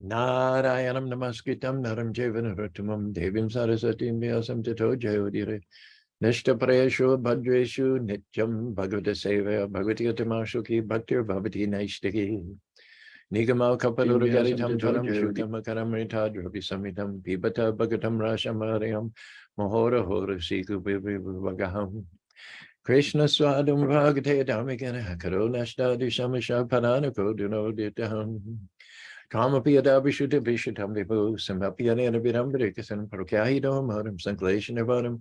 Narayanam namaskritam naram chaiva narottamam devim sarasatim vyasam tato jayodire. Nishta prayeshu bhadreshu nityam bhagavata sevaya bhagavati utamashuki bhaktir bhavati naishtaki. Nigamal kapaluragaritam taram shukam akaramrita samitam pibata bhagatam rashamarayam mohora hora siku vivagaham. Krishna swadam bhagate damikana karo nashtadi shamasha paranako dunoditaham. Kamapiyada vishuddha vishuddham vibhu samapyanena vidambrikasan prokyahitam haram sankleshanavaram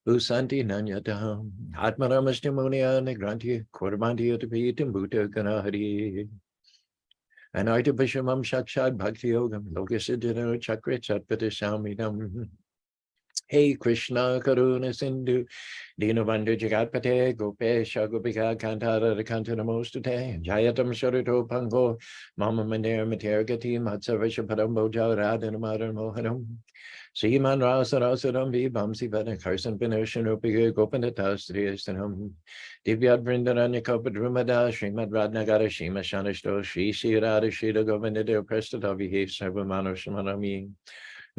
usanti nanyataham atmaramastimoniya negranti korbanti utapitam bhuta ganahari anaita vishamam shakshad bhakti yogam lokasiddhano chakra chatpatishamidam. Hey Krishna Karuna Sindhu Dinabandhu Jagatpate Gopesha Gopika Kantara Kantanamostate Jayatam Sharito Pango Mama Mandir Matergati Matsavasha Padambo Jaradanamadam Mohanam Seeman Rasa Rasadam Vibamsi Vana Karsan Pinoshan Upiga Gopanatas Divyad Vrindaranya Kopadrumada Srimad Radnagara Shima Shanashto Shri Shirada Shida Govindada Prestatavi Sarvamano Shamanami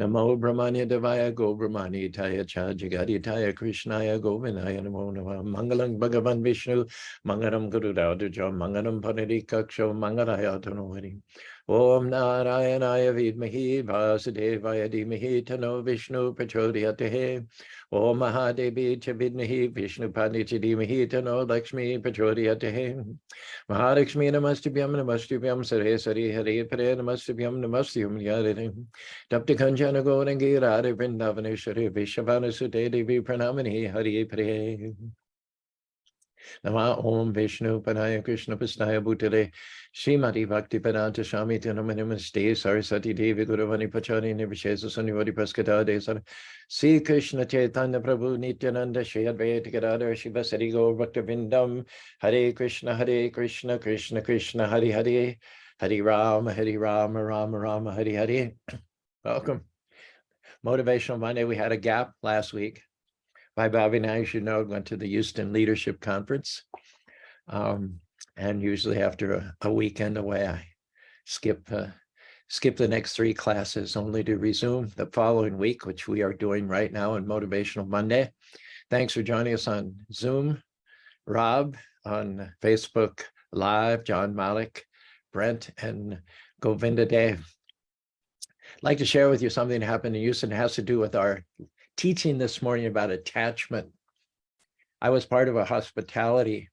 Namo Brahmanya Devaya Go Brahmani Taya Cha Jagaditaya Krishnaya Govinaya Namo Namah Mangalam Bhagavan Vishnu Mangalam Guru Daudaja Mangalam Panadi Kaksho Mangalaya Tanuvani Om Narayanaya Vidmahi Vasudevaya Dhimahi Tano Vishnu Prachodhyate Om Mahadevi Chavidmahi Vishnu Panicha Dhimahi Tano Lakshmi Prachodhyate Mahalakshmi Namastubhyam Namastubhyam Sare Sari Hare Pare Namastubhyam Namastyam Yadare Tapta Kanjana Gorangi Radha Vrindavaneshwari Vishavana Sute Devi Pranamani Hari Pare Nama Om Vishnu Padaya Krishna Pastaya Bhutale Srimati Bhakti Padanta Shami Tanamanimaste Sarasati Devi Guruvani Pachari Nivishesa Sunivadi Praskata Desar Sri Krishna Chaitanya Prabhu Nityananda Shri Advaita Gadadhar Shiva Sari Gaur Bhakta Vindam Hare Krishna Krishna Krishna Hare Hare Hare Rama Rama Hare Hare. Welcome. Motivational Monday. We had a gap last week. My Bobby and I, as you know, went to the Houston Leadership Conference. And usually after a weekend away, I skip the next 3 classes only to resume the following week, which we are doing right now on Motivational Monday. Thanks for joining us on Zoom. Rob on Facebook Live, John Malik, Brent, and Govinda Dev. I'd like to share with you something that happened in Houston. It has to do with our teaching this morning about attachment. I was part of a hospitality.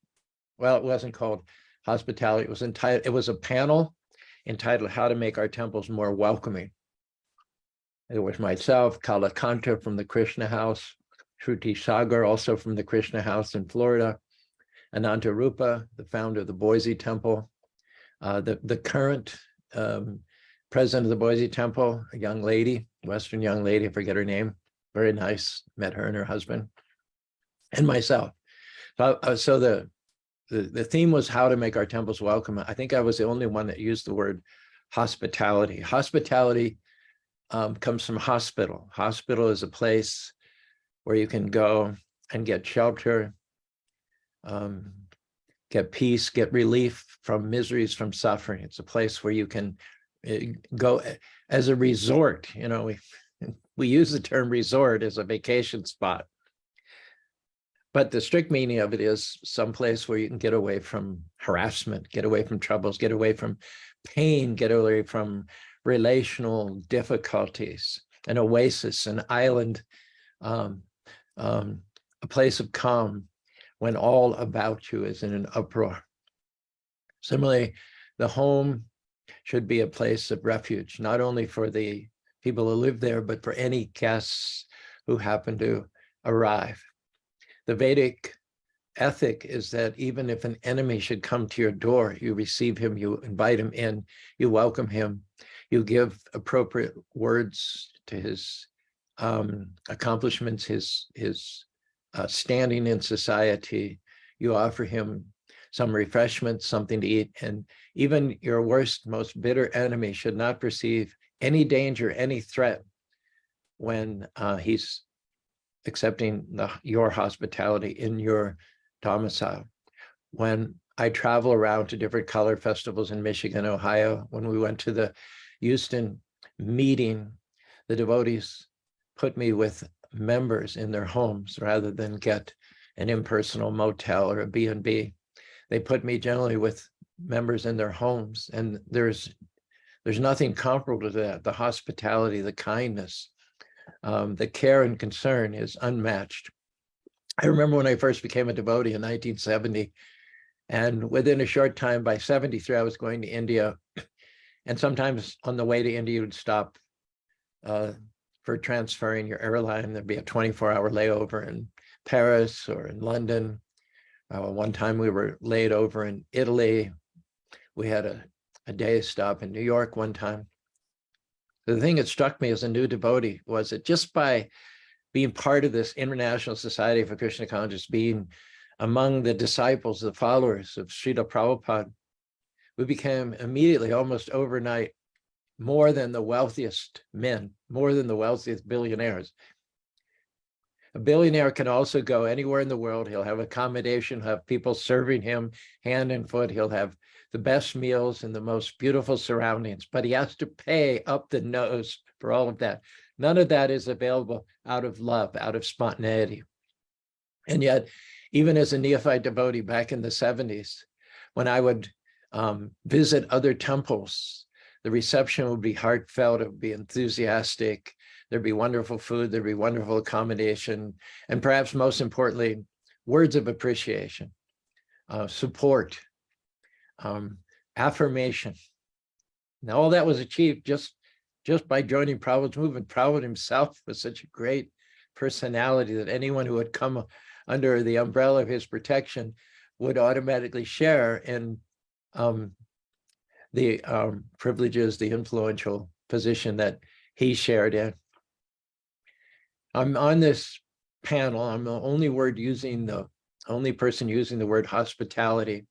Well, it wasn't called hospitality. It was entitled. It was a panel entitled "How to Make Our Temples More Welcoming." It was myself, Kalakanta from the Kṛṣṇa House, Shruti Sagar, also from the Kṛṣṇa House in Florida, Ananta Rupa, the founder of the Boise Temple, the current president of the Boise Temple, a young lady, Western young lady, I forget her name, very nice, met her and her husband, and myself. So the theme was how to make our temples welcome. I think I was the only one that used the word hospitality. Hospitality comes from hospital. Hospital is a place where you can go and get shelter, get peace, get relief from miseries, from suffering. It's a place where you can go as a resort. You know, we use the term resort as a vacation spot, but the strict meaning of it is some place where you can get away from harassment, get away from troubles, get away from pain, get away from relational difficulties, an oasis, an island, a place of calm when all about you is in an uproar. Similarly, the home should be a place of refuge, not only for the people who live there, but for any guests who happen to arrive. The Vedic ethic is that even if an enemy should come to your door, you receive him, you invite him in, you welcome him, you give appropriate words to his accomplishments, his standing in society, you offer him some refreshment, something to eat, and even your worst, most bitter enemy should not perceive any danger, any threat when he's accepting your hospitality in your domicile. When I travel around to different color festivals in Michigan, Ohio, when we went to the Houston meeting, the devotees put me with members in their homes rather than get an impersonal motel or a B&B. They put me generally with members in their homes, and there's nothing comparable to that. The hospitality, the kindness, the care and concern is unmatched. I remember when I first became a devotee in 1970, and within a short time, by 73, I was going to India. And sometimes on the way to India, you would stop for transferring your airline. There'd be a 24-hour layover in Paris or in London. One time we were laid over in Italy. We had a day stop in New York one time. The thing that struck me as a new devotee was that just by being part of this International Society for Krishna Consciousness, being among the disciples, the followers of Śrīla Prabhupada, we became immediately, almost overnight, more than the wealthiest men, more than the wealthiest billionaires. A billionaire can also go anywhere in the world. He'll have accommodation, he'll have people serving him hand and foot. He'll have the best meals and the most beautiful surroundings, but he has to pay up the nose for all of that. None of that is available out of love, out of spontaneity. And yet, even as a neophyte devotee back in the 70s, when I would visit other temples, the reception would be heartfelt, it would be enthusiastic, there'd be wonderful food, there'd be wonderful accommodation, and perhaps most importantly, words of appreciation, support, affirmation. Now, all that was achieved just by joining Prabhupada's movement. Prabhupada himself was such a great personality that anyone who had come under the umbrella of his protection would automatically share in the privileges, the influential position that he shared in. I'm on this panel. I'm the only person using the word hospitality.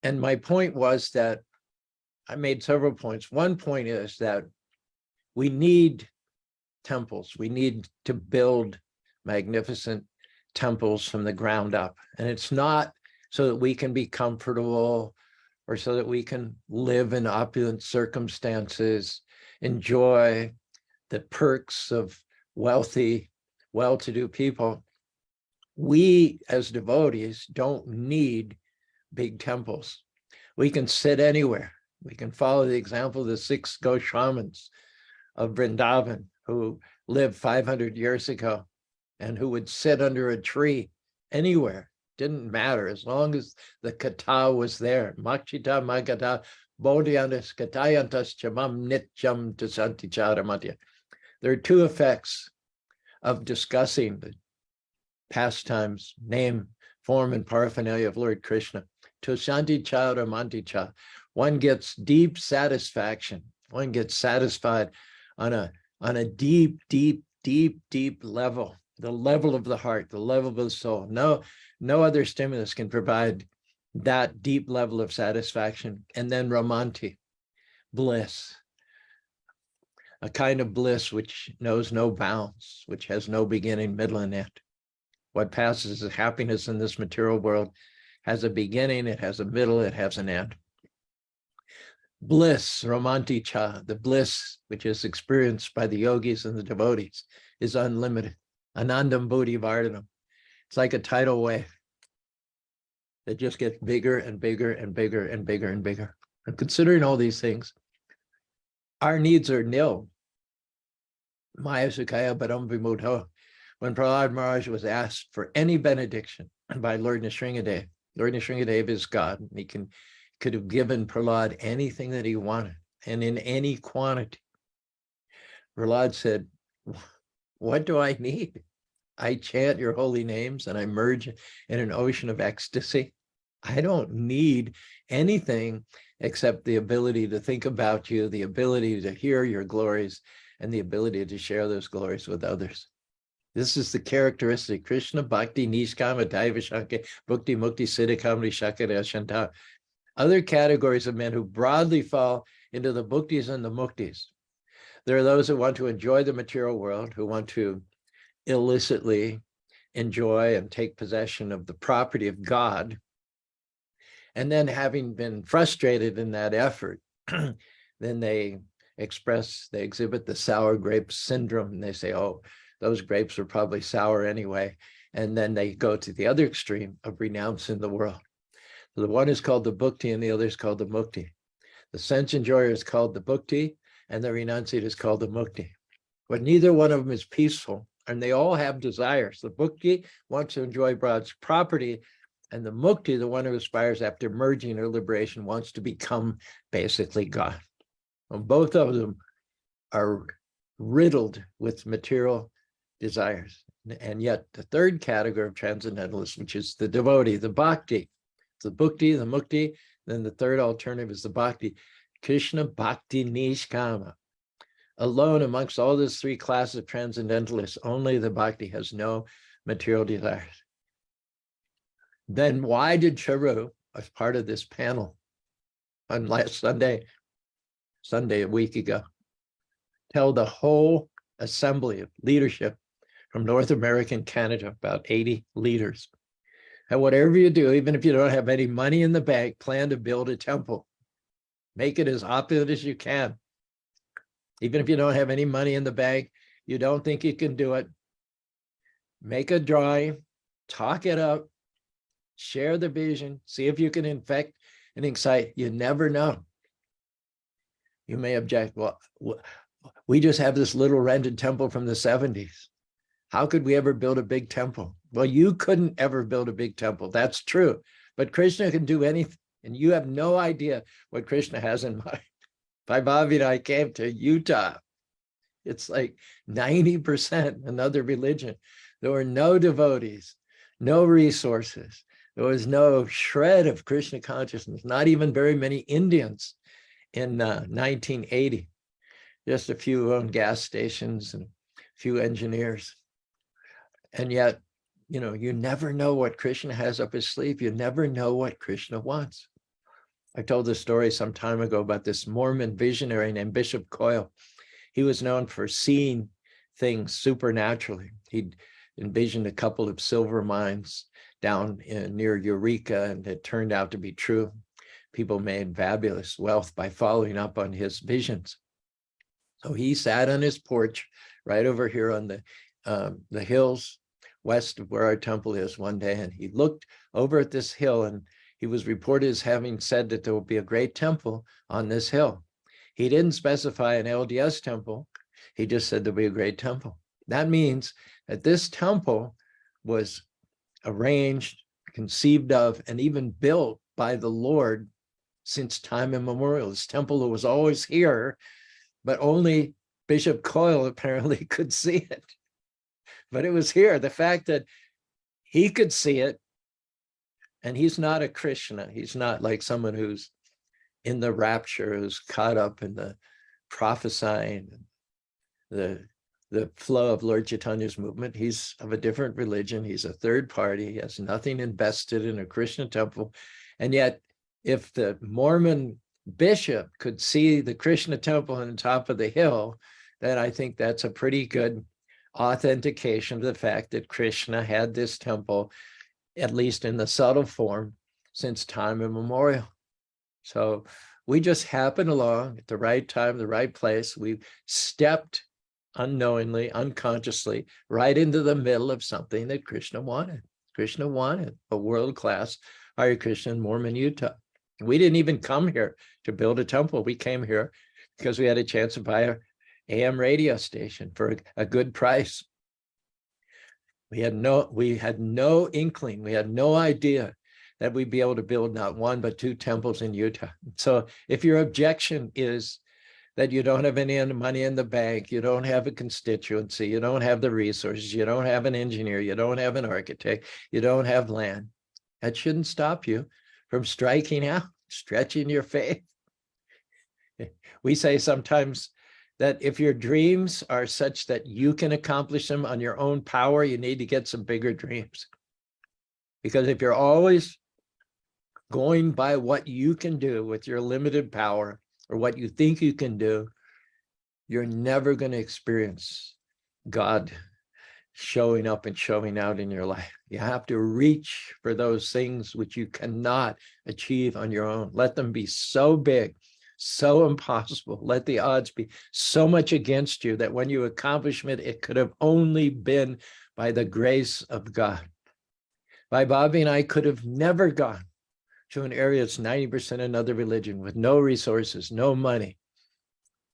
And my point was that I made several points. One point is that we need temples. We need to build magnificent temples from the ground up. And it's not so that we can be comfortable or so that we can live in opulent circumstances, enjoy the perks of wealthy, well-to-do people. We as devotees don't need big temples. We can sit anywhere. We can follow the example of the 6 Goswamis of Vrindavan who lived 500 years ago and who would sit under a tree anywhere. Didn't matter as long as the kata was there. Makchita magata bodhyantas katayantas chamam nityam tasanti charamatya. There are 2 effects of discussing the pastimes, name, form, and paraphernalia of Lord Krishna. Tusanti charamanti. One gets deep satisfaction. One gets satisfied on a deep, deep, deep, deep level. The level of the heart, the level of the soul. No other stimulus can provide that deep level of satisfaction. And then romanti, bliss, a kind of bliss which knows no bounds, which has no beginning, middle, and end. What passes as happiness in this material world has a beginning, it has a middle, it has an end. Bliss, romanti-cha, the bliss which is experienced by the yogis and the devotees, is unlimited. Anandam buddhi vardhanam. It's like a tidal wave that just gets bigger and bigger and bigger and bigger and bigger. And considering all these things, our needs are nil. Maya sukaya param vimudha. When Prahlad Maharaj was asked for any benediction by Lord Nrsingadev, Lord Nrsingadev is God. He could have given Prahlad anything that he wanted and in any quantity. Prahlad said, what do I need? I chant your holy names and I merge in an ocean of ecstasy. I don't need anything except the ability to think about you, the ability to hear your glories, and the ability to share those glories with others. This is the characteristic. Krishna Bhakti Nishkama Daivashanke Bhukti Mukti Siddhikamri Shakara Shanta. Other categories of men who broadly fall into the bhuktis and the muktis. There are those who want to enjoy the material world, who want to illicitly enjoy and take possession of the property of God. And then having been frustrated in that effort, then they exhibit the sour grape syndrome. And they say, oh, those grapes are probably sour anyway. And then they go to the other extreme of renouncing the world. So the one is called the bhukti and the other is called the mukti. The sense enjoyer is called the bhukti and the renunciate is called the mukti. But neither one of them is peaceful and they all have desires. The bhukti wants to enjoy God's property and the mukti, the one who aspires after merging or liberation, wants to become basically God. And both of them are riddled with material desires. And yet the third category of transcendentalists, which is the devotee, the bhakti, the bhukti, the mukti, then the third alternative is the bhakti, Kṛṣṇa bhakti nishkama. Alone amongst all these three classes of transcendentalists, only the bhakti has no material desires. Then why did Caru, as part of this panel on last Sunday a week ago, tell the whole assembly of leadership from North America and Canada, about 80 leaders, and whatever you do, even if you don't have any money in the bank, plan to build a temple. Make it as opulent as you can. Even if you don't have any money in the bank, you don't think you can do it, make a drawing, talk it up, share the vision, see if you can infect and excite. You never know. You may object, well, we just have this little rented temple from the 70s. How could we ever build a big temple? Well, you couldn't ever build a big temple. That's true. But Kṛṣṇa can do anything. And you have no idea what Kṛṣṇa has in mind. Bhavi and I came to Utah. It's like 90% another religion. There were no devotees, no resources. There was no shred of Krishna consciousness, not even very many Indians in 1980. Just a few owned gas stations and a few engineers. And yet, you know, you never know what Kṛṣṇa has up his sleeve. You never know what Kṛṣṇa wants. I told the story some time ago about this Mormon visionary named Bishop Coyle. He was known for seeing things supernaturally. He'd envisioned a couple of silver mines down near Eureka, and it turned out to be true. People made fabulous wealth by following up on his visions. So he sat on his porch right over here on the hills west of where our temple is one day, and he looked over at this hill, and he was reported as having said that there will be a great temple on this hill. He didn't specify an LDS temple. He just said there'll be a great temple. That means that this temple was arranged, conceived of, and even built by the Lord since time immemorial. This temple was always here, but only Bishop Coyle apparently could see it. But it was here. The fact that he could see it, and he's not a Kṛṣṇa. He's not like someone who's in the rapture, who's caught up in the prophesying, the flow of Lord Chaitanya's movement. He's of a different religion. He's a third party. He has nothing invested in a Kṛṣṇa temple. And yet, if the Mormon bishop could see the Kṛṣṇa temple on the top of the hill, then I think that's a pretty good authentication of the fact that Kṛṣṇa had this temple, at least in the subtle form, since time immemorial. So we just happened along at the right time, the right place. We stepped unknowingly, unconsciously, right into the middle of something that Kṛṣṇa wanted. Kṛṣṇa wanted a world-class Hare Krishna in Mormon Utah. We didn't even come here to build a temple. We came here because we had a chance to buy an AM radio station for a good price. We had no inkling, we had no idea that we'd be able to build not one, but two temples in Utah. So if your objection is that you don't have any money in the bank, you don't have a constituency, you don't have the resources, you don't have an engineer, you don't have an architect, you don't have land, that shouldn't stop you from striking out, stretching your faith. We say sometimes that if your dreams are such that you can accomplish them on your own power, you need to get some bigger dreams. Because if you're always going by what you can do with your limited power or what you think you can do, you're never going to experience God showing up and showing out in your life. You have to reach for those things which you cannot achieve on your own. Let them be so big, so impossible. Let the odds be so much against you that when you accomplish it, it could have only been by the grace of God. Bhai Bobby and I could have never gone to an area that's 90% another religion with no resources, no money,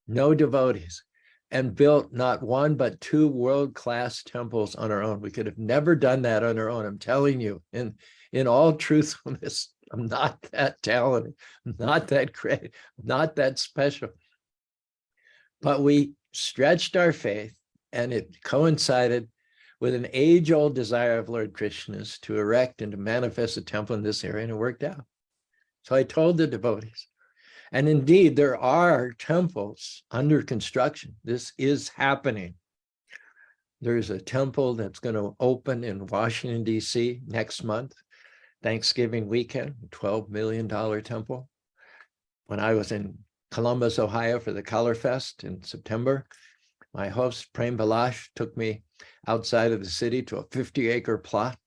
no devotees, and built not one but two world-class temples on our own. We could have never done that on our own. I'm telling you, in all truthfulness, I'm not that talented, I'm not that great, I'm not that special. But we stretched our faith, and it coincided with an age-old desire of Lord Krishna's to erect and to manifest a temple in this area, and it worked out. So I told the devotees, and indeed, there are temples under construction. This is happening. There's a temple that's going to open in Washington, D.C. next month, Thanksgiving weekend, a $12 million temple. When I was in Columbus, Ohio for the Color Fest in September, my host, Prem Balash, took me outside of the city to a 50-acre plot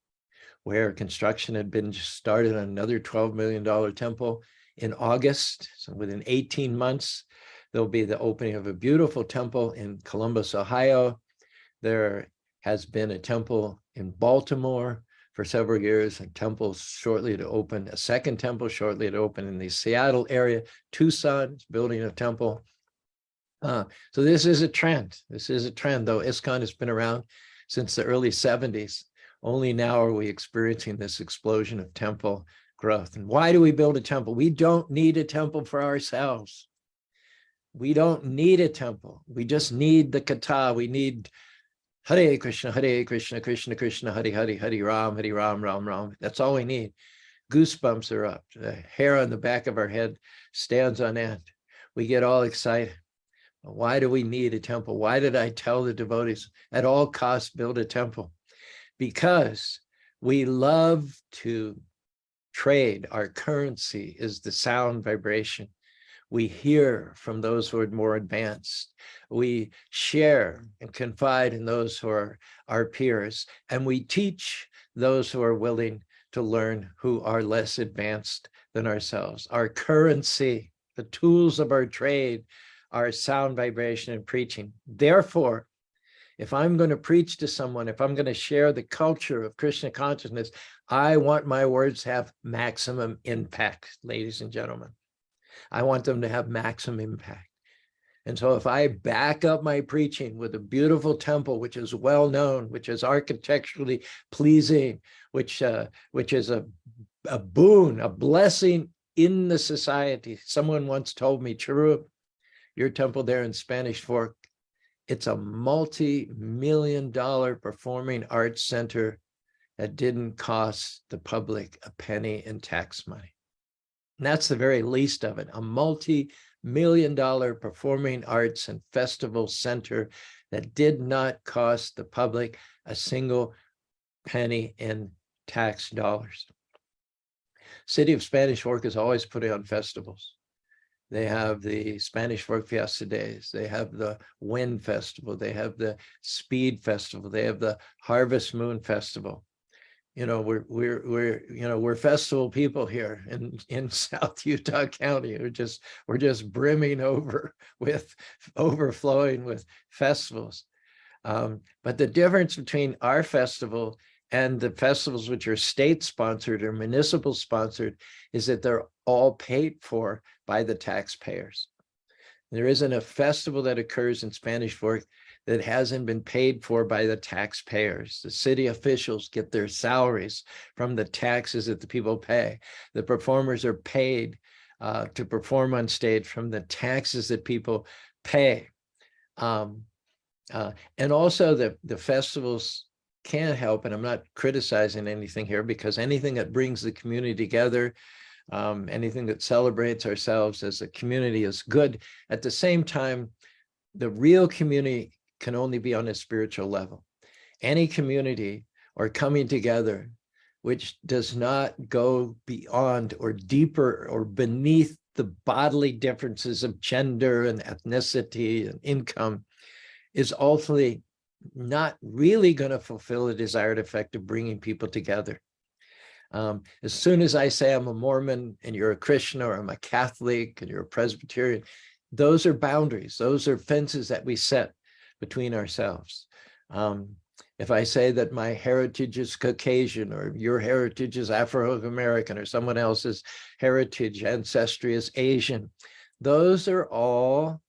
where construction had been just started on another $12 million temple. In August, so within 18 months, there'll be the opening of a beautiful temple in Columbus, Ohio. There has been a temple in Baltimore for several years, and temples shortly to open, a second temple shortly to open in the Seattle area. Tucson is building a temple. So this is a trend. This is a trend, though ISKCON has been around since the early 70s. Only now are we experiencing this explosion of temple growth. And why do we build a temple? We don't need a temple for ourselves. We don't need a temple. We just need the kata. We need Hare Krishna, Krishna Krishna, Hare Hare, Hare Ram, Ram Ram. That's all we need. Goosebumps are up. The hair on the back of our head stands on end. We get all excited. Why do we need a temple? Why did I tell the devotees at all costs build a temple? Because we love to trade. Our currency is the sound vibration. We hear from those who are more advanced. We share and confide in those who are our peers. And we teach those who are willing to learn, who are less advanced than ourselves. Our currency, the tools of our trade, are sound vibration and preaching. Therefore, if I'm going to preach to someone, if I'm going to share the culture of Krishna consciousness, I want my words to have maximum impact, ladies and gentlemen. I want them to have maximum impact. And so if I back up my preaching with a beautiful temple, which is well known, which is architecturally pleasing, which is a boon, a blessing in the society. Someone once told me, Caru, your temple there in Spanish Fork, it's a multi-million-dollar performing arts center that didn't cost the public a penny in tax money. And that's the very least of it, a multi-million-dollar performing arts and festival center that did not cost the public a single penny in tax dollars. City of Spanish Fork is always putting on festivals. They have the Spanish Fork Fiesta Days. They have the Wind Festival. They have the Speed Festival. They have the Harvest Moon Festival. You know, we're festival people here in South Utah County. We're just brimming over with overflowing with festivals. But the difference between our festival and the festivals which are state sponsored or municipal sponsored is that they're all paid for by the taxpayers. There isn't a festival that occurs in Spanish Fork that hasn't been paid for by the taxpayers. The city officials get their salaries from the taxes that the people pay. The performers are paid to perform on stage from the taxes that people pay. And also the festivals can't help, and I'm not criticizing anything here, because anything that brings the community together, anything that celebrates ourselves as a community is good. At the same time, the real community can only be on a spiritual level. Any community or coming together which does not go beyond or deeper or beneath the bodily differences of gender and ethnicity and income is ultimately not really going to fulfill the desired effect of bringing people together. As soon as I say I'm a Mormon and you're a Kṛṣṇa, or I'm a Catholic and you're a Presbyterian, those are boundaries. Those are fences that we set between ourselves. If I say that my heritage is Caucasian, or your heritage is Afro-American, or someone else's heritage, ancestry is Asian, those are all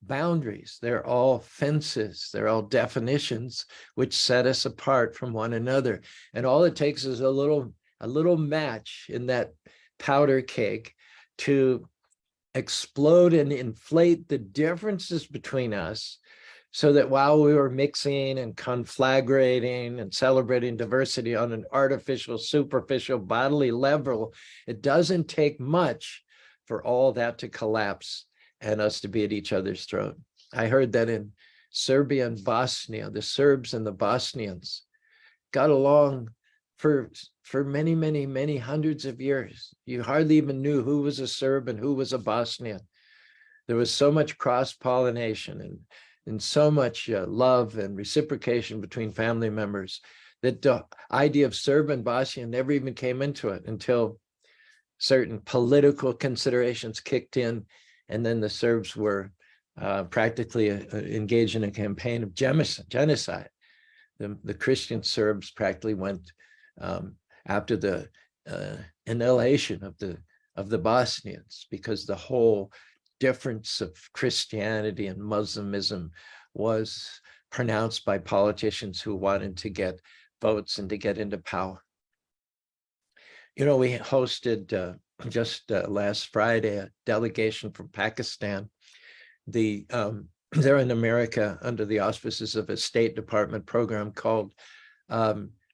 boundaries. They're all fences. They're all definitions which set us apart from one another. And all it takes is a little match in that powder keg to explode and inflate the differences between us, so that while we were mixing and conflagrating and celebrating diversity on an artificial, superficial, bodily level, it doesn't take much for all that to collapse and us to be at each other's throat. I heard that in Serbia and Bosnia, the Serbs and the Bosnians got along for many, many, many hundreds of years. You hardly even knew who was a Serb and who was a Bosnian. There was so much cross-pollination and so much love and reciprocation between family members that the idea of Serb and Bosnian never even came into it until certain political considerations kicked in, and then the Serbs were practically engaged in a campaign of genocide. The Christian Serbs practically went after the annihilation of the Bosnians, because the whole difference of Christianity and Muslimism was pronounced by politicians who wanted to get votes and to get into power. You know, we hosted just last Friday a delegation from Pakistan. They're in America under the auspices of a State Department program called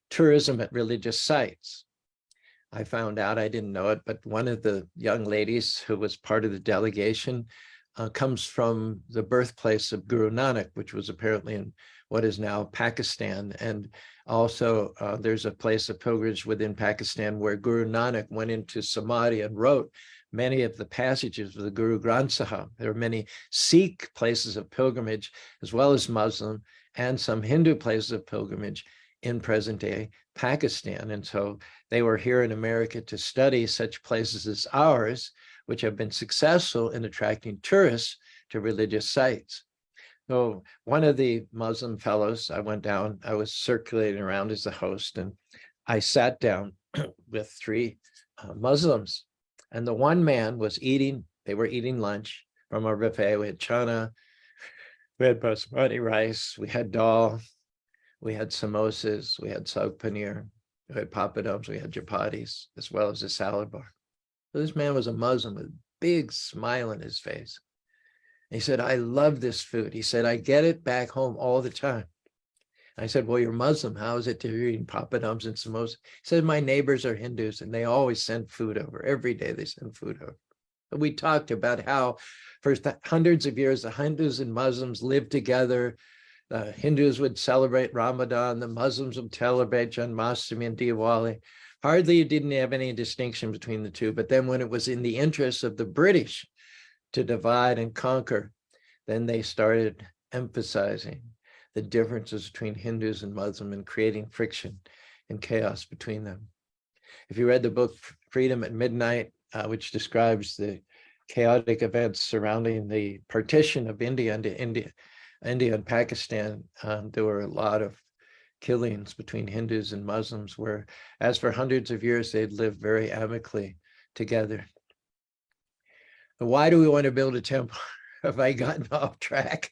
Tourism at Religious Sites. I found out, I didn't know it, but one of the young ladies who was part of the delegation comes from the birthplace of Guru Nanak, which was apparently in what is now Pakistan. And also there's a place of pilgrimage within Pakistan where Guru Nanak went into Samadhi and wrote many of the passages of the Guru Granth Sahib. There are many Sikh places of pilgrimage, as well as Muslim, and some Hindu places of pilgrimage in present-day Pakistan. And so they were here in America to study such places as ours, which have been successful in attracting tourists to religious sites. So one of the Muslim fellows, I went down, I was circulating around as the host, and I sat down with three Muslims. And the one man was eating, they were eating lunch from our buffet. We had chana, we had basmati rice, we had dal, we had samosas, we had saag paneer, we had papadums, we had chapatis, as well as a salad bar. So this man was a Muslim with a big smile on his face. He said, I love this food. He said, I get it back home all the time. I said, well, you're Muslim. How is it that you're eating papadums and samosas? He said, my neighbors are Hindus and they always send food over. Every day they send food over. But we talked about how for hundreds of years, the Hindus and Muslims lived together. The Hindus would celebrate Ramadan. The Muslims would celebrate Janmashtami and Diwali. Hardly didn't have any distinction between the two. But then when it was in the interests of the British to divide and conquer, then they started emphasizing the differences between Hindus and Muslim and creating friction and chaos between them. If you read the book Freedom at Midnight, which describes the chaotic events surrounding the partition of India into India and Pakistan, there were a lot of killings between Hindus and Muslims, where, as for hundreds of years, they'd lived very amicably together. But why do we want to build a temple? Have I gotten off track?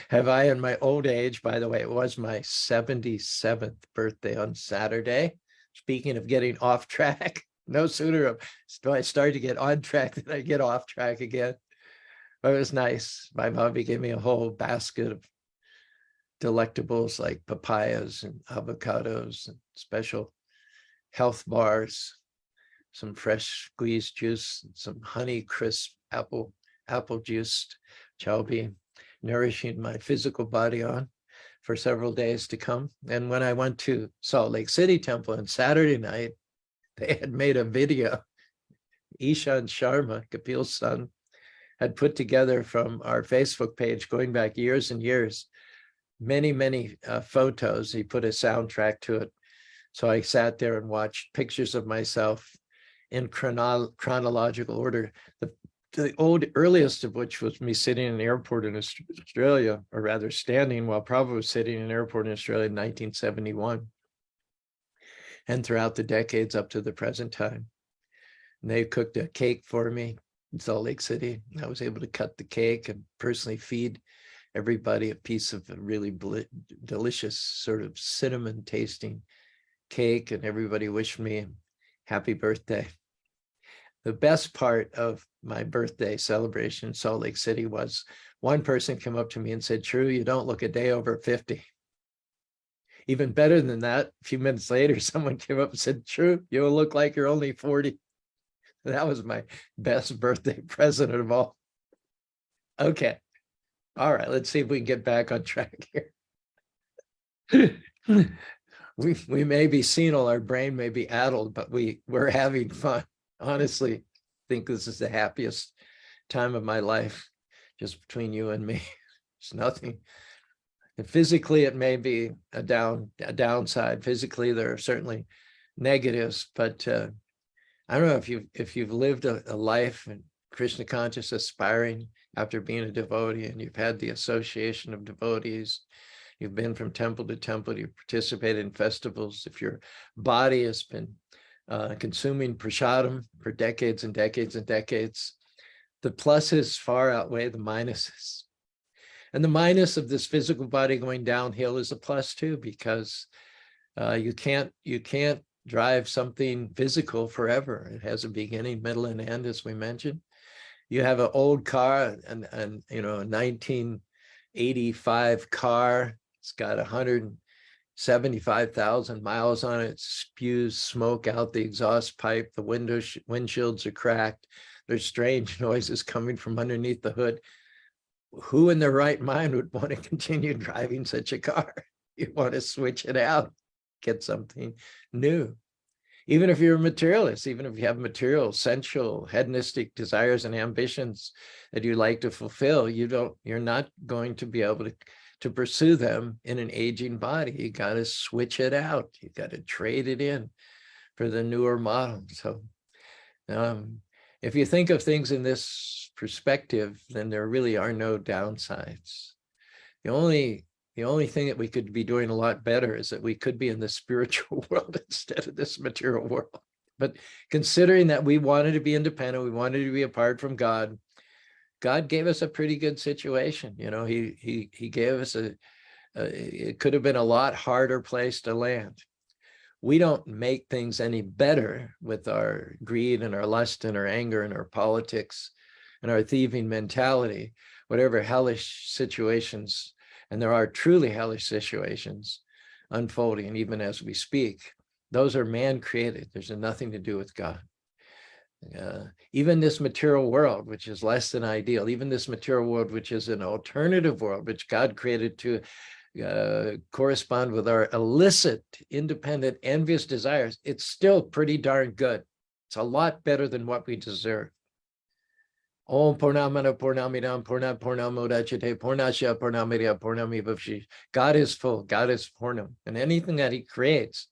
Have I, in my old age, by the way, it was my 77th birthday on Saturday. Speaking of getting off track, no sooner do I start to get on track than I get off track again. But it was nice. My mommy gave me a whole basket of delectables like papayas and avocados and special health bars, some fresh squeezed juice, and some honey crisp apple juice, which I'll be nourishing my physical body on for several days to come. And when I went to Salt Lake City Temple on Saturday night, they had made a video. Ishan Sharma, Kapil's son, had put together from our Facebook page going back years and years, many photos. He put a soundtrack to it. So I sat there and watched pictures of myself in chronological order. The earliest of which was me sitting in an airport in Australia, or rather standing while Prabhupada was sitting in an airport in Australia in 1971. And throughout the decades up to the present time. And they cooked a cake for me in Salt Lake City. I was able to cut the cake and personally feed everybody a piece of a really delicious sort of cinnamon tasting cake, and everybody wished me happy birthday. The best part of my birthday celebration in Salt Lake City was one person came up to me and said, "True, you don't look a day over 50. Even better than that, a few minutes later, someone came up and said, "True, you look like you're only 40. That was my best birthday present of all. Okay. All right, let's see if we can get back on track here. We may be senile, our brain may be addled, but we're having fun. Honestly, I think this is the happiest time of my life, just between you and me. It's nothing. And physically, it may be a downside. Physically, there are certainly negatives, but I don't know if you've lived a life in Krishna conscious, aspiring after being a devotee, and you've had the association of devotees. You've been from temple to temple. You've participated in festivals. If your body has been consuming prasadam for decades and decades and decades, the pluses far outweigh the minuses. And the minus of this physical body going downhill is a plus too, because you can't drive something physical forever. It has a beginning, middle, and end, as we mentioned. You have an old car, and a 1985 car. It's got 175,000 miles on it. Spews smoke out the exhaust pipe. The windshields are cracked. There's strange noises coming from underneath the hood. Who in their right mind would want to continue driving such a car? You want to switch it out, get something new. Even if you're a materialist, even if you have material, sensual, hedonistic desires and ambitions that you like to fulfill, you're not going to be able to pursue them in an aging body. You got to switch it out. You got to trade it in for the newer model. So if you think of things in this perspective, then there really are no downsides. The only thing that we could be doing a lot better is that we could be in the spiritual world instead of this material world. But considering that we wanted to be independent, we wanted to be apart from God, God gave us a pretty good situation. He gave us it could have been a lot harder place to land. We don't make things any better with our greed and our lust and our anger and our politics and our thieving mentality, whatever hellish situations, and there are truly hellish situations unfolding even as we speak. Those are man-created. There's nothing to do with God. Even this material world, which is less than ideal, even this material world, which is an alternative world, which God created to correspond with our illicit, independent, envious desires, it's still pretty darn good. It's a lot better than what we deserve. Om Purnamana Purnamidam Purnat Purnamodachate Purnasya Purnamidya Purnamibhavshi. God is full. God is Purnam. And anything that he creates,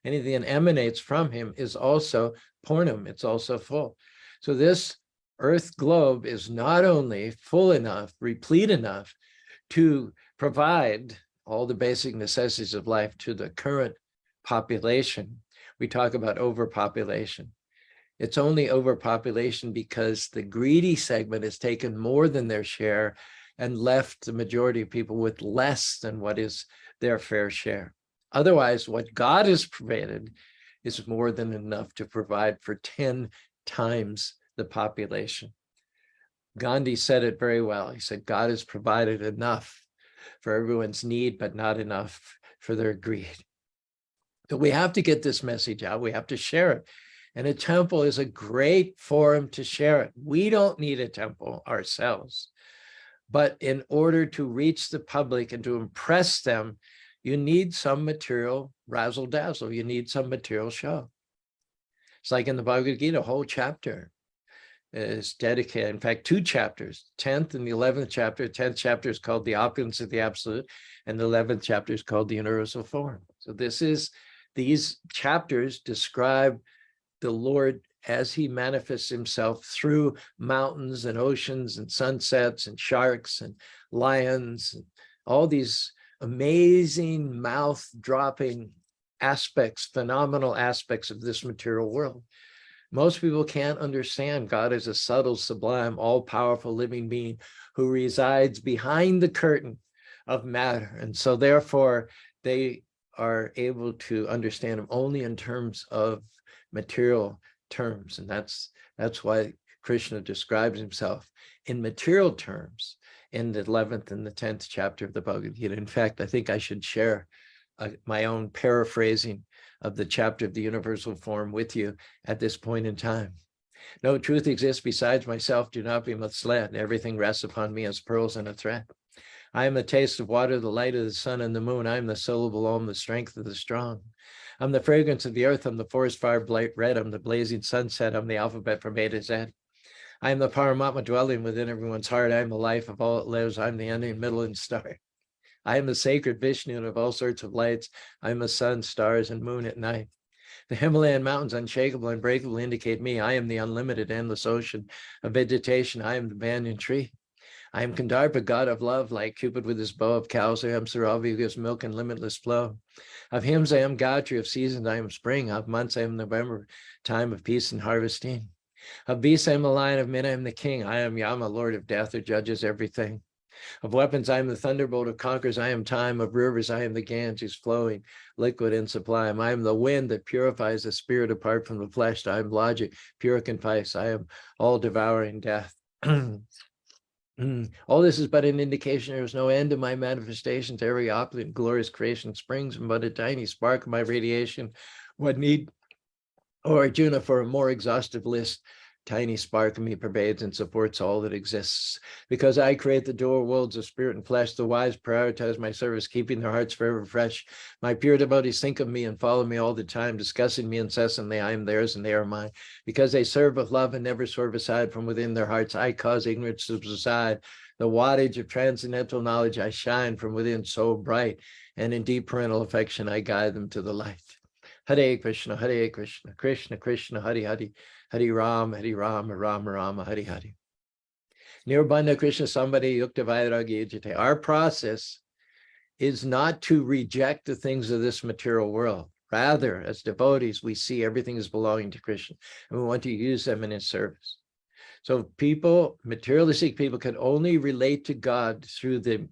anything that emanates from him is also Purnam. It's also full. So this earth globe is not only full enough, replete enough to provide all the basic necessities of life to the current population. We talk about overpopulation. It's only overpopulation because the greedy segment has taken more than their share and left the majority of people with less than what is their fair share. Otherwise, what God has provided is more than enough to provide for 10 times the population. Gandhi said it very well. He said, God has provided enough for everyone's need, but not enough for their greed. So we have to get this message out. We have to share it. And a temple is a great forum to share it. We don't need a temple ourselves. But in order to reach the public and to impress them, you need some material razzle dazzle. You need some material show. It's like in the Bhagavad Gita, a whole chapter is dedicated, in fact, 2 chapters, 10th and the 11th chapter. 10th chapter is called The Opulence of the Absolute, and the 11th chapter is called The Universal Form. So these chapters describe the Lord as he manifests himself through mountains and oceans and sunsets and sharks and lions, and all these amazing mouth-dropping aspects, phenomenal aspects of this material world. Most people can't understand God as a subtle, sublime, all-powerful living being who resides behind the curtain of matter. And so therefore, they are able to understand him only in terms of material terms. And that's why Kṛṣṇa describes himself in material terms in the 11th and the 10th chapter of the Bhagavad Gita. In fact, I think I should share my own paraphrasing of the chapter of the universal form with you at this point in time. No truth exists besides myself. Do not be misled. Everything rests upon me as pearls in a thread. I am the taste of water, the light of the sun and the moon. I am the syllable Om, the strength of the strong. I'm the fragrance of the earth. I'm the forest fire bright red. I'm the blazing sunset. I'm the alphabet from A to Z. I am the Paramatma dwelling within everyone's heart. I am the life of all that lives. I'm the ending, middle, and start. I am the sacred Vishnu of all sorts of lights. I am the sun, stars, and moon at night. The Himalayan mountains, unshakable and unbreakable, indicate me. I am the unlimited, endless ocean of vegetation. I am the banyan tree. I am Kandarpa, god of love, like Cupid with his bow. Of cows I am Saravi, who gives milk and limitless flow. Of hymns I am Gayatri, of seasons I am spring. Of months I am November, time of peace and harvesting. Of beasts I am the lion, of men I am the king. I am Yama, lord of death, who judges everything. Of weapons I am the thunderbolt, of conquerors I am time. Of rivers I am the Ganges, flowing, liquid and sublime. I am the wind that purifies the spirit apart from the flesh. I am logic, pure concise. I am all devouring death. All this is but an indication there is no end to my manifestations. Every opulent, glorious creation springs from but a tiny spark of my radiation. What need, O Arjuna, for a more exhaustive list? Tiny spark of me pervades and supports all that exists. Because I create the dual worlds of spirit and flesh, the wise prioritize my service, keeping their hearts forever fresh. My pure devotees think of me and follow me all the time, discussing me incessantly. I am theirs and they are mine. Because they serve with love and never swerve aside from within their hearts, I cause ignorance to subside. The wattage of transcendental knowledge, I shine from within so bright, and in deep parental affection, I guide them to the light. Hare Krishna, Krishna Krishna, Hare Hare, Hare Rama, Rama Rama, Hare Hare. Nirbandha Krishna Sambhade Yukta Vairagya Yujate. Our process is not to reject the things of this material world. Rather, as devotees, we see everything as belonging to Krishna, and we want to use them in his service. So people, materialistic people, can only relate to God through the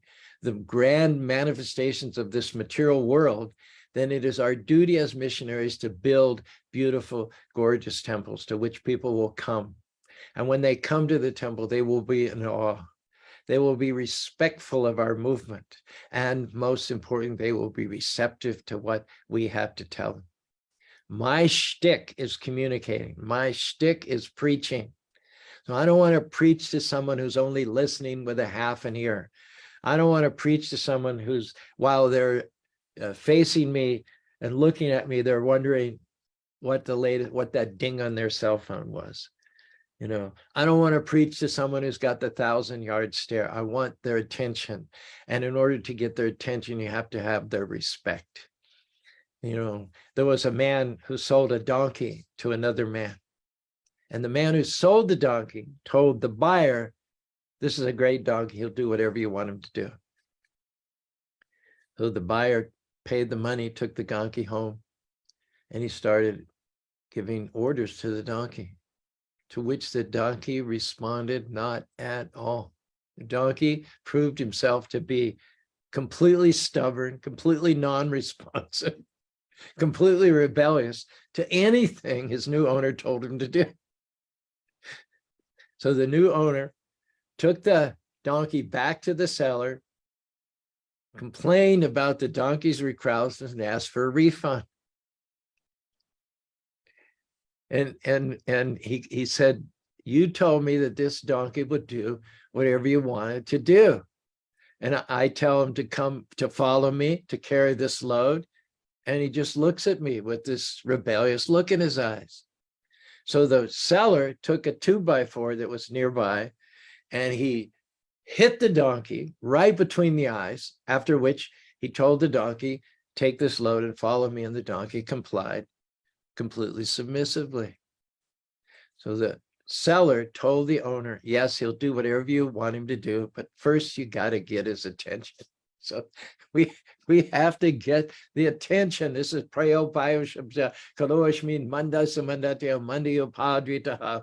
grand manifestations of this material world. Then it is our duty as missionaries to build beautiful, gorgeous temples to which people will come. And when they come to the temple, they will be in awe. They will be respectful of our movement. And most important, they will be receptive to what we have to tell them. My shtick is communicating. My shtick is preaching. So I don't want to preach to someone who's only listening with a half an ear. I don't want to preach to someone who's, while they're facing me and looking at me, they're wondering what that ding on their cell phone was. You know, I don't want to preach to someone who's got the 1,000-yard stare. I want their attention. And in order to get their attention, you have to have their respect. You know, there was a man who sold a donkey to another man. And the man who sold the donkey told the buyer, "This is a great donkey. He'll do whatever you want him to do." So the buyer paid the money, took the donkey home, and he started giving orders to the donkey, to which the donkey responded not at all. The donkey proved himself to be completely stubborn, completely non-responsive, completely rebellious to anything his new owner told him to do. So the new owner took the donkey back to the seller, complained about the donkey's recausticity, and asked for a refund. And he said, "You told me that this donkey would do whatever you wanted to do. And I tell him to come to follow me, to carry this load. And he just looks at me with this rebellious look in his eyes." So the seller took a 2x4 that was nearby, and he hit the donkey right between the eyes, after which he told the donkey, take this load and follow me, and the donkey complied completely submissively. So the seller told the owner, yes, he'll do whatever you want him to do, but first you got to get his attention. So we have to get the attention. This is Prayo Payoshabja Kaloashmin Manda Samandatya Mandiyo Padritaha.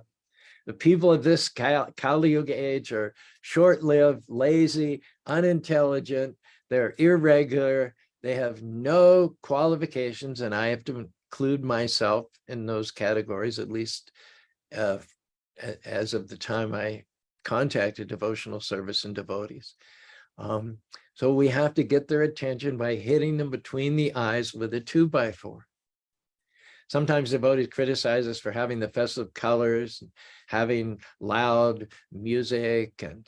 The people of this Kali Yuga age are short-lived, lazy, unintelligent, they're irregular, they have no qualifications, and I have to include myself in those categories, at least as of the time I contacted devotional service and devotees. So we have to get their attention by hitting them between the eyes with a 2x4. Sometimes devotees criticize us for having the festive colors, and having loud music, and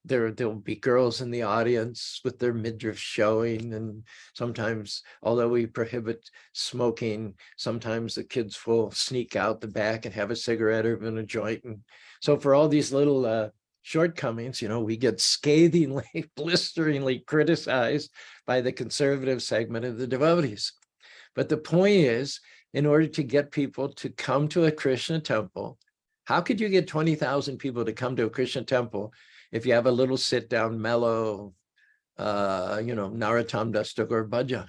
there'll be girls in the audience with their midriff showing. And sometimes, although we prohibit smoking, sometimes the kids will sneak out the back and have a cigarette or even a joint. And so for all these little shortcomings, we get scathingly, blisteringly criticized by the conservative segment of the devotees. But the point is, in order to get people to come to a Kṛṣṇa temple, how could you get 20,000 people to come to a Kṛṣṇa temple if you have a little sit-down, mellow, Narottam Das Thakur bhajan?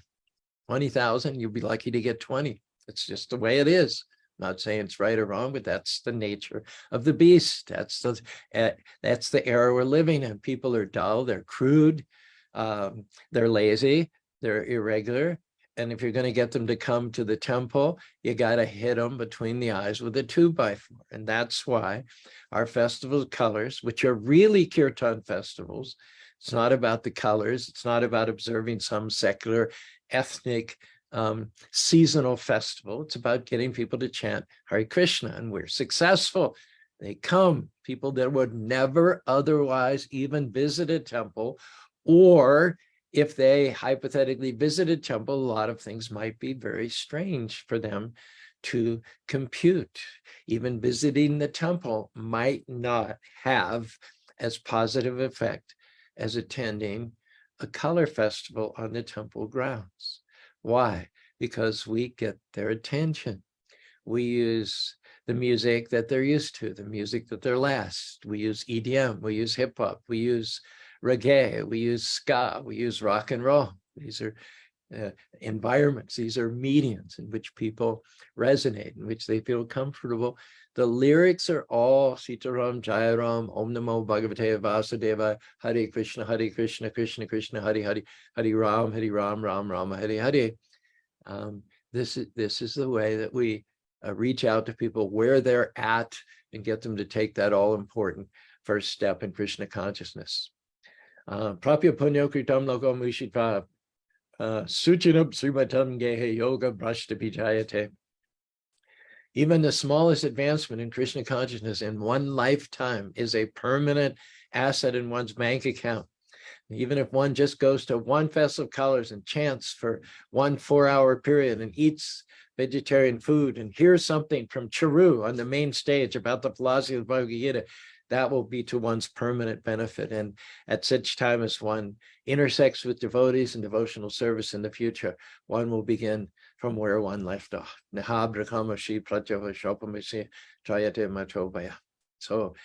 20,000, you'd be lucky to get 20. It's just the way it is. I'm not saying it's right or wrong, but that's the nature of the beast. That's the era we're living in. People are dull, they're crude, they're lazy, they're irregular. And if you're going to get them to come to the temple, you got to hit them between the eyes with a 2x4. And that's why our festival colors, which are really kirtan festivals, it's not about the colors. It's not about observing some secular, ethnic, seasonal festival. It's about getting people to chant Hare Krishna, and we're successful. They come, people that would never otherwise even visit a temple, or if they hypothetically visit a temple, a lot of things might be very strange for them to compute. Even visiting the temple might not have as positive effect as attending a color festival on the temple grounds. Why? Because we get their attention. We use the music that they're used to, the music that they're last. We use EDM, we use hip hop, we use reggae, we use ska, we use rock and roll. These are environments, these are mediums in which people resonate, in which they feel comfortable. The lyrics are all Sitaram, Jayaram, Om Namo Bhagavate Vasudeva, Hare Krishna, Krishna Krishna, Hare Hare, Hare Ram, Ram Rama, Hare Hare. This is the way that we reach out to people where they're at and get them to take that all important first step in Krishna consciousness. Prapya punyo kritam loko mushitva suchinam srimatam gehe yoga brashta vijayate. Even the smallest advancement in Krishna consciousness in one lifetime is a permanent asset in one's bank account. Even if one just goes to one festival of colors and chants for 1 4-hour period and eats vegetarian food and hears something from Caru on the main stage about the philosophy of the Bhagavad Gita, that will be to one's permanent benefit. And at such time as one intersects with devotees and devotional service in the future, one will begin from where one left off. So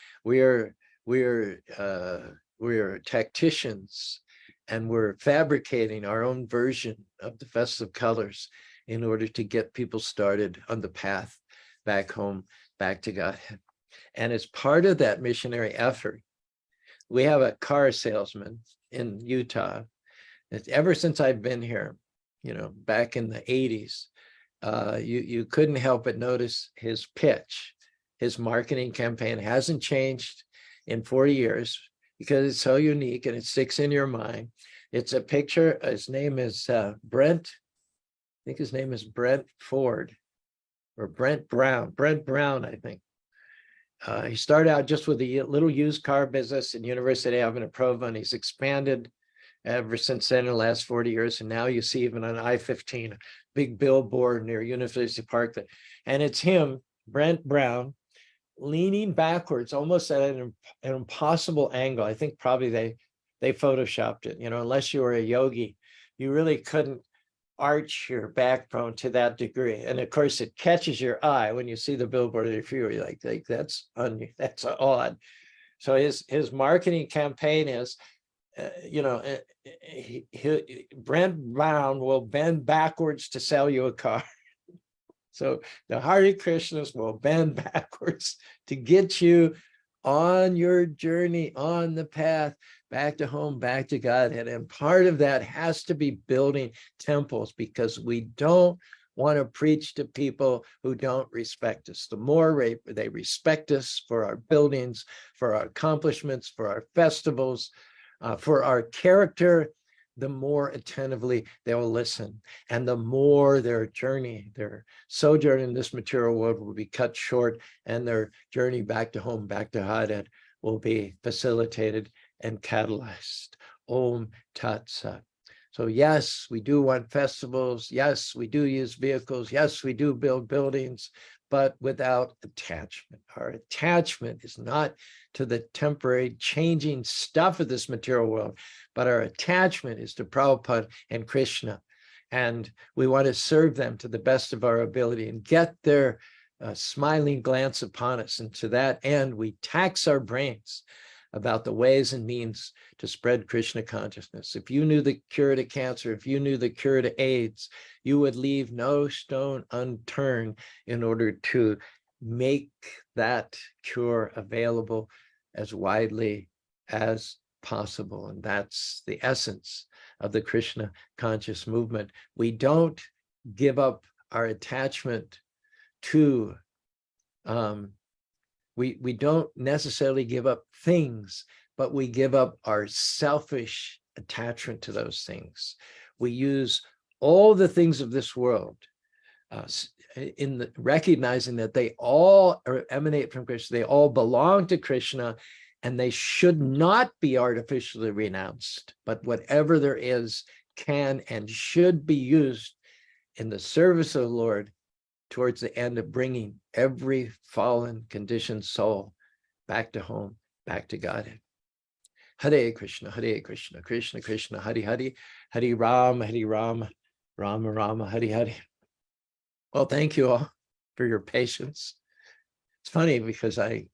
we're tacticians, and we're fabricating our own version of the festive colors in order to get people started on the path back home, back to Godhead. And as part of that missionary effort, we have a car salesman in Utah. Ever since I've been here, back in the 80s, you couldn't help but notice his pitch. His marketing campaign hasn't changed in 40 years because it's so unique and it sticks in your mind. It's a picture. His name is Brent. I think his name is Brent Ford or Brent Brown. Brent Brown, I think. He started out just with a little used car business in University of Provo, and he's expanded ever since then in the last 40 years. And now you see even on I-15, a big billboard near University Park. And it's him Brent Brown, leaning backwards, almost at an impossible angle. I think probably they photoshopped it, unless you were a yogi, you really couldn't arch your backbone to that degree. And of course, it catches your eye when you see the billboard of the freeway, like that's odd. So his marketing campaign is, Brent Brown will bend backwards to sell you a car. So the Hare Krishnas will bend backwards to get you on your journey, on the path back to home, back to Godhead. And part of that has to be building temples, because we don't want to preach to people who don't respect us. The more they respect us for our buildings, for our accomplishments, for our festivals, for our character, the more attentively they will listen. And the more their sojourn in this material world will be cut short, and their journey back to home, back to Godhead, will be facilitated and catalyzed. Om Tat Sat. So yes, we do want festivals. Yes, we do use vehicles. Yes, we do build buildings, but without attachment. Our attachment is not to the temporary changing stuff of this material world, but our attachment is to Prabhupada and Kṛṣṇa. And we want to serve them to the best of our ability and get their smiling glance upon us. And to that end, we tax our brains about the ways and means to spread Kṛṣṇa consciousness. If you knew the cure to cancer, if you knew the cure to AIDS, you would leave no stone unturned in order to make that cure available as widely as possible. And that's the essence of the Kṛṣṇa conscious movement. We don't give up our attachment to we don't necessarily give up things, but we give up our selfish attachment to those things. We use all the things of this world in recognizing that they all emanate from Kṛṣṇa, they all belong to Kṛṣṇa, and they should not be artificially renounced, but whatever there is can and should be used in the service of the Lord towards the end of bringing every fallen, conditioned soul back to home, back to Godhead. Hare Krishna, Krishna Krishna, Hare Hare, Hare Rama, Rama Rama, Hare Hare. Well, thank you all for your patience. It's funny because I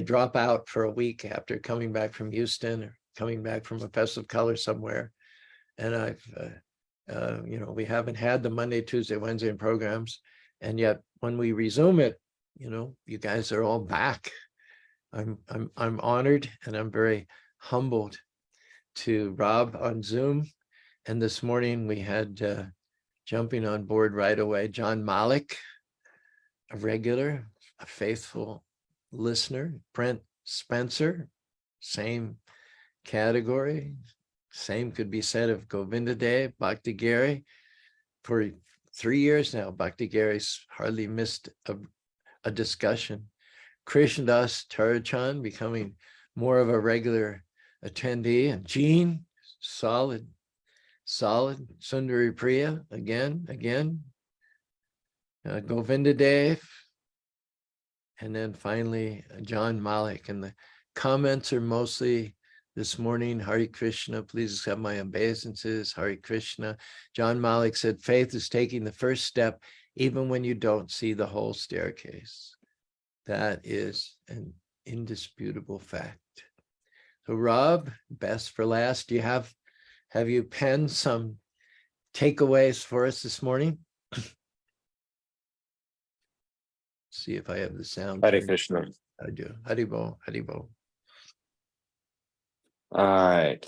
drop out for a week after coming back from Houston or coming back from a Festival of Color somewhere, and we haven't had the Monday, Tuesday, Wednesday programs, and yet when we resume it, you guys are all back. I'm honored, and I'm very humbled to Rob on Zoom. And this morning we had jumping on board right away, John Malik, a regular, a faithful listener, Brent Spencer, same category. Same could be said of Govinda Dev, Bhakti Gary. For 3 years now, Bhakti Gary's hardly missed a discussion. Krishnadas Tarachan becoming more of a regular attendee, and Jean, solid. Sundari Priya, again. Govinda Dev, and then finally John Malik. And the comments are mostly this morning, Hare Krishna, please accept my obeisances, Hare Krishna. John Malik said, faith is taking the first step, even when you don't see the whole staircase. That is an indisputable fact. So Rob, best for last, have you penned some takeaways for us this morning? See if I have the sound. Hare Krishna. I do. Haribo. All right.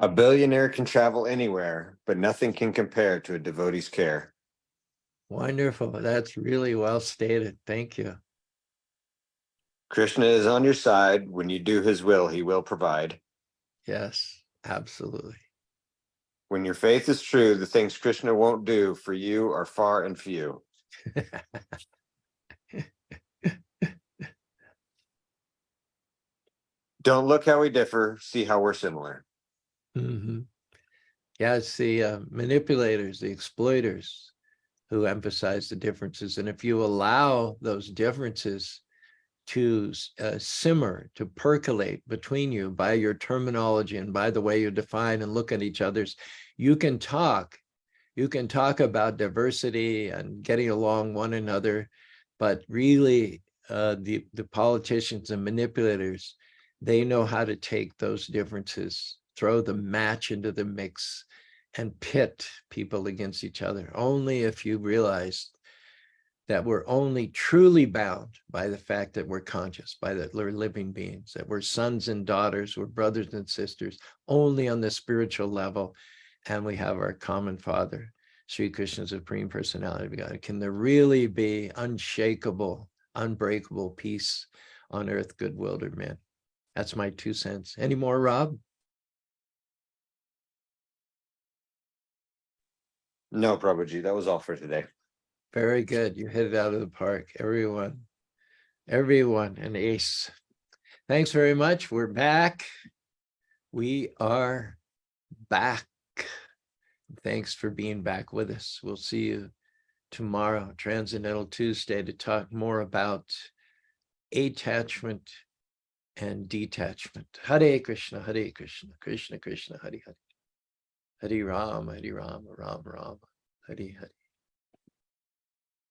A billionaire can travel anywhere, but nothing can compare to a devotee's care. Wonderful. That's really well stated. Thank you. Krishna is on your side. When you do his will, he will provide. Yes, absolutely. When your faith is true, the things Krishna won't do for you are far and few. Don't look how we differ, see how we're similar. Mm-hmm. Yeah, it's the manipulators, the exploiters, who emphasize the differences. And if you allow those differences to simmer, to percolate between you by your terminology and by the way you define and look at each other's, you can talk about diversity and getting along one another, but really the politicians and manipulators, they know how to take those differences, throw the match into the mix, and pit people against each other. Only if you realize that we're only truly bound by the fact that we're conscious, by that we're living beings, that we're sons and daughters, we're brothers and sisters, only on the spiritual level, and we have our common Father, Sri Krishna, Supreme Personality of God. Can there really be unshakable, unbreakable peace on earth, goodwill to men? That's my 2 cents. Any more, Rob? No, Prabhuji, that was all for today. Very good. You hit it out of the park. Everyone, an ace. Thanks very much. We're back. We are back. Thanks for being back with us. We'll see you tomorrow, Transcendental Tuesday, to talk more about attachment and detachment. Hare Krishna, Krishna Krishna, Hare Hare. Hare Rama, Rama Rama, Hare Hare.